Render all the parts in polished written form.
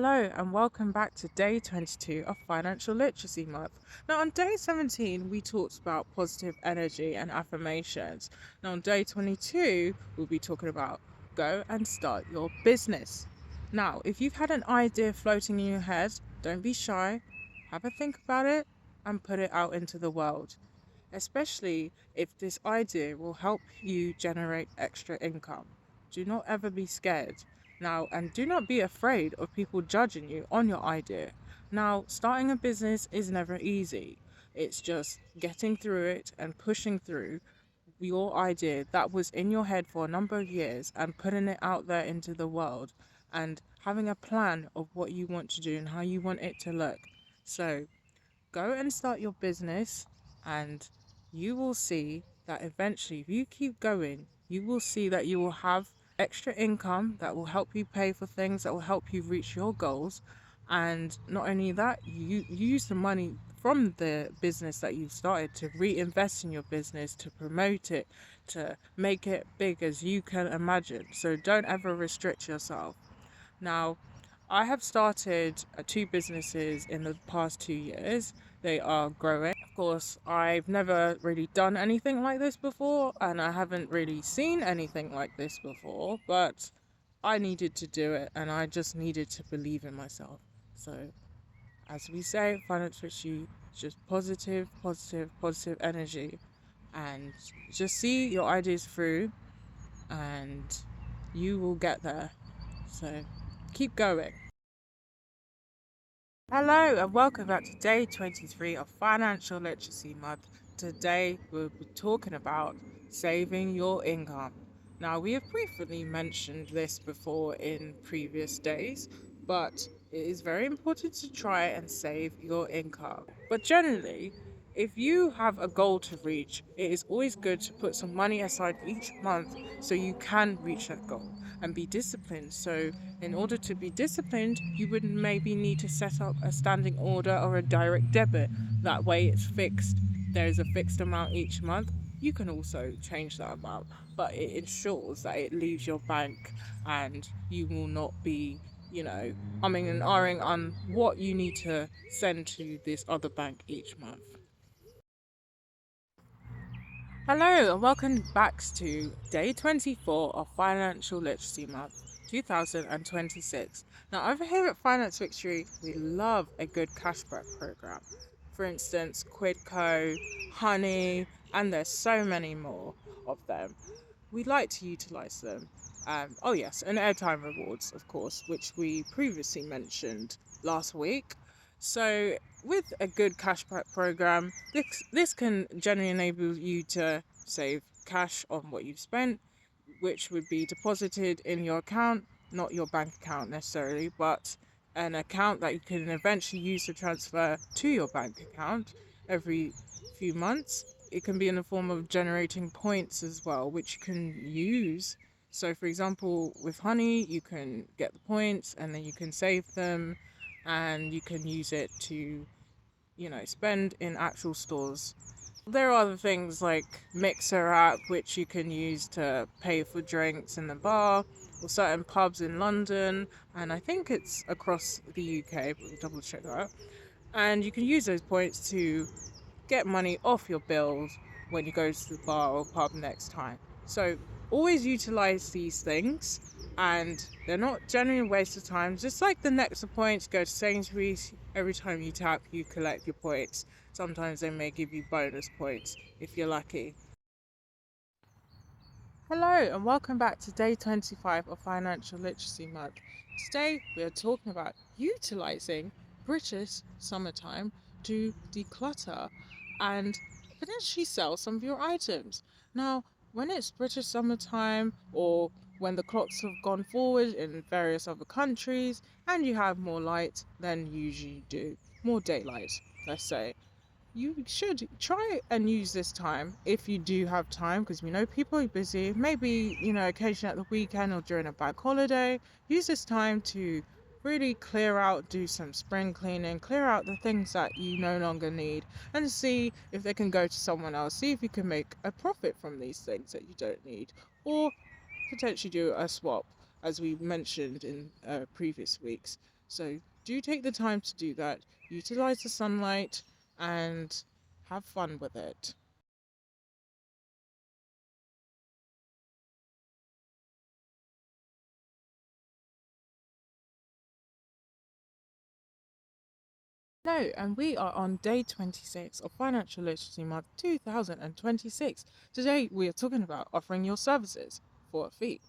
Hello and welcome back to day 22 of Financial Literacy Month. Now, on day 17, we talked about positive energy and affirmations. Now, on day 22, we'll be talking about go and start your business. Now, if you've had an idea floating in your head, don't be shy, have a think about it, and put it out into the world, especially if this idea will help you generate extra income. Do not ever be scared. Now, and do not be afraid of people judging you on your idea. Now, starting a business is never easy. It's just getting through it and pushing through your idea that was in your head for a number of years and putting it out there into the world and having a plan of what you want to do and how you want it to look. So, go and start your business, and you will see that eventually, if you keep going, you will see that you will have extra income that will help you pay for things, that will help you reach your goals. And not only that, you use the money from the business that you've started to reinvest in your business, to promote it, to make it big as you can imagine. So don't ever restrict yourself. Now, I have started two businesses in the past 2 years. They are growing. Of course, I've never really done anything like this before, and I haven't really seen anything like this before, but I needed to do it, and I just needed to believe in myself. So, as we say, finance rich you, just positive, positive, positive energy, and just see your ideas through, and you will get there. So, keep going. Hello and welcome back to day 23 of Financial Literacy Month. Today we'll be talking about saving your income. Now, we have briefly mentioned this before in previous days, but it is very important to try and save your income. But generally, if you have a goal to reach, it is always good to put some money aside each month so you can reach that goal and be disciplined. So, in order to be disciplined, you would maybe need to set up a standing order or a direct debit. That way, it's fixed. There is a fixed amount each month. You can also change that amount, but it ensures that it leaves your bank and you will not be, umming and ahhing on what you need to send to this other bank each month. Hello and welcome back to day 24 of Financial Literacy Month 2026. Now, over here at Finance Victory, we love a good cashback program. For instance, Quidco, Honey, and there's so many more of them. We like to utilize them. Oh, yes, and airtime rewards, of course, which we previously mentioned last week. So, with a good cashback program, this can generally enable you to save cash on what you've spent, which would be deposited in your account, not your bank account necessarily, but an account that you can eventually use to transfer to your bank account every few months. It can be in the form of generating points as well, which you can use. So, for example, with Honey, you can get the points and then you can save them and you can use it to, spend in actual stores. There are other things like Mixer app, which you can use to pay for drinks in the bar or certain pubs in London, and I think it's across the UK, but we'll double check that. And you can use those points to get money off your bills when you go to the bar or pub next time. So always utilize these things, and they're not generally a waste of time. Just like the Nexa points, go to Sainsbury's. Every time you tap, you collect your points. Sometimes they may give you bonus points if you're lucky. Hello and welcome back to day 25 of Financial Literacy Month. Today we are talking about utilizing British summertime to declutter and potentially sell some of your items. Now, when it's British summertime or when the clocks have gone forward in various other countries and you have more light than you usually do, more daylight, let's say, you should try and use this time if you do have time, because we know people are busy. Maybe, occasionally at the weekend or during a bank holiday, use this time to really clear out, do some spring cleaning, clear out the things that you no longer need, and see if they can go to someone else. See if you can make a profit from these things that you don't need, or potentially do a swap, as we mentioned in previous weeks. So do take the time to do that. Utilize the sunlight and have fun with it. No, and we are on day 26 of Financial Literacy Month 2026. Today, we are talking about offering your services for a fee.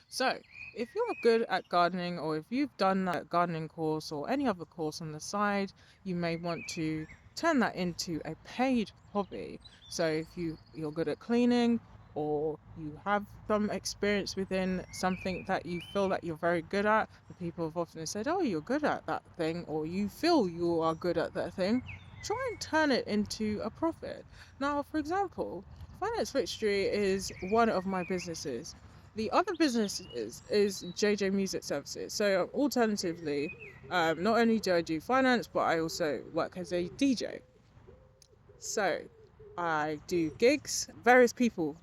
So, if you're good at gardening, or if you've done a gardening course or any other course on the side, you may want to turn that into a paid hobby. So, if you're good at cleaning, or you have some experience within something that you feel that you're very good at, the people have often said, "Oh, you're good at that thing," or "You feel you are good at that thing." Try and turn it into a profit. Now, for example, Finance Fixture is one of my businesses. The other business is JJ Music Services. So alternatively, not only do I do finance, but I also work as a DJ. So I do gigs, various people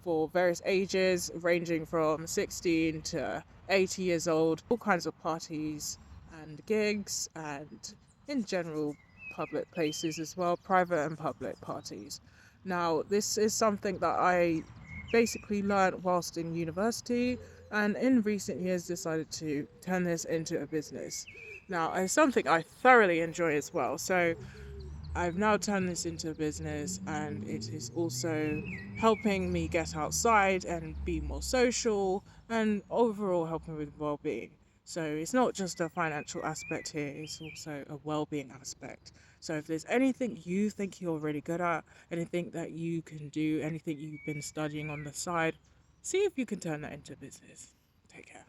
for various ages, ranging from 16 to 80 years old, all kinds of parties and gigs, and in general, public places as well, private and public parties. Now, this is something that I basically learned whilst in university, and in recent years decided to turn this into a business. Now, it's something I thoroughly enjoy as well. So I've now turned this into a business, and it is also helping me get outside and be more social, and overall helping with well-being. So it's not just a financial aspect here, it's also a well-being aspect. So if there's anything you think you're really good at, anything that you can do, anything you've been studying on the side, see if you can turn that into business. Take care.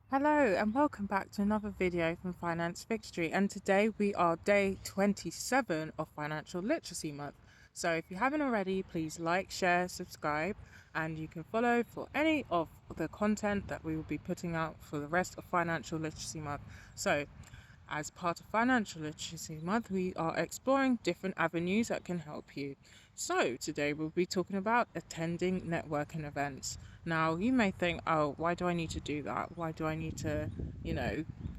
Hello and welcome back to another video from Finance Victory, and today we are day 27 of Financial Literacy Month. So if you haven't already, please like, share, subscribe, and you can follow for any of the content that we will be putting out for the rest of Financial Literacy Month. So as part of Financial Literacy Month, we are exploring different avenues that can help you. So, today we'll be talking about attending networking events. Now, you may think, oh, why do I need to do that? Why do I need to,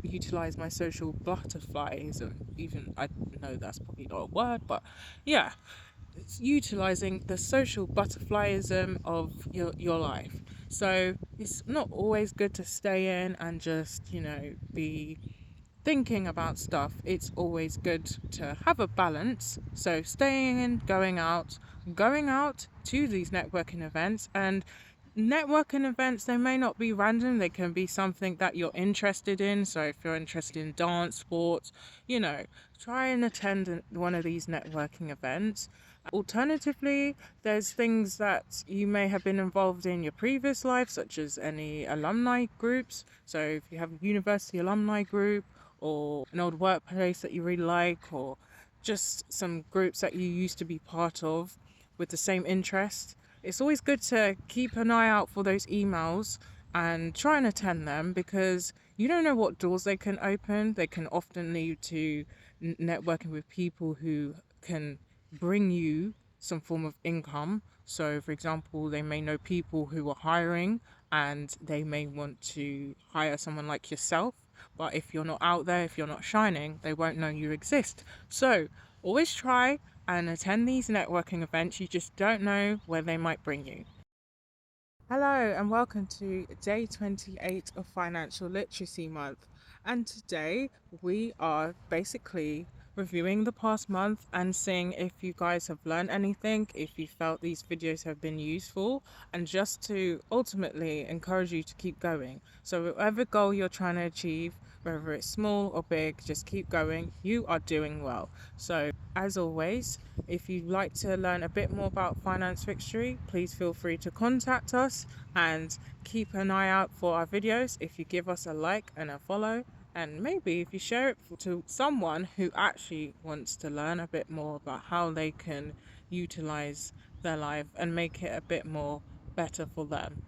utilize my social butterflies? And even, I know that's probably not a word, but yeah, it's utilizing the social butterflyism of your life. So, it's not always good to stay in and just, be thinking about stuff. It's always good to have a balance. So staying in, going out to these networking events, and networking events, they may not be random, they can be something that you're interested in. So if you're interested in dance, sports, try and attend one of these networking events. Alternatively, there's things that you may have been involved in your previous life, such as any alumni groups. So if you have a university alumni group, or an old workplace that you really like, or just some groups that you used to be part of with the same interest. It's always good to keep an eye out for those emails and try and attend them, because you don't know what doors they can open. They can often lead to networking with people who can bring you some form of income. So, for example, they may know people who are hiring, and they may want to hire someone like yourself. But if you're not out there, if you're not shining, they won't know you exist. So, always try and attend these networking events. You just don't know where they might bring you. Hello and welcome to day 28 of Financial Literacy Month. And today we are basically reviewing the past month and seeing if you guys have learned anything, if you felt these videos have been useful, and just to ultimately encourage you to keep going. So whatever goal you're trying to achieve, whether it's small or big, just keep going. You are doing well. So as always, if you'd like to learn a bit more about Finance Victory, please feel free to contact us, and keep an eye out for our videos. If you give us a like and a follow, and maybe if you share it to someone who actually wants to learn a bit more about how they can utilize their life and make it a bit more better for them.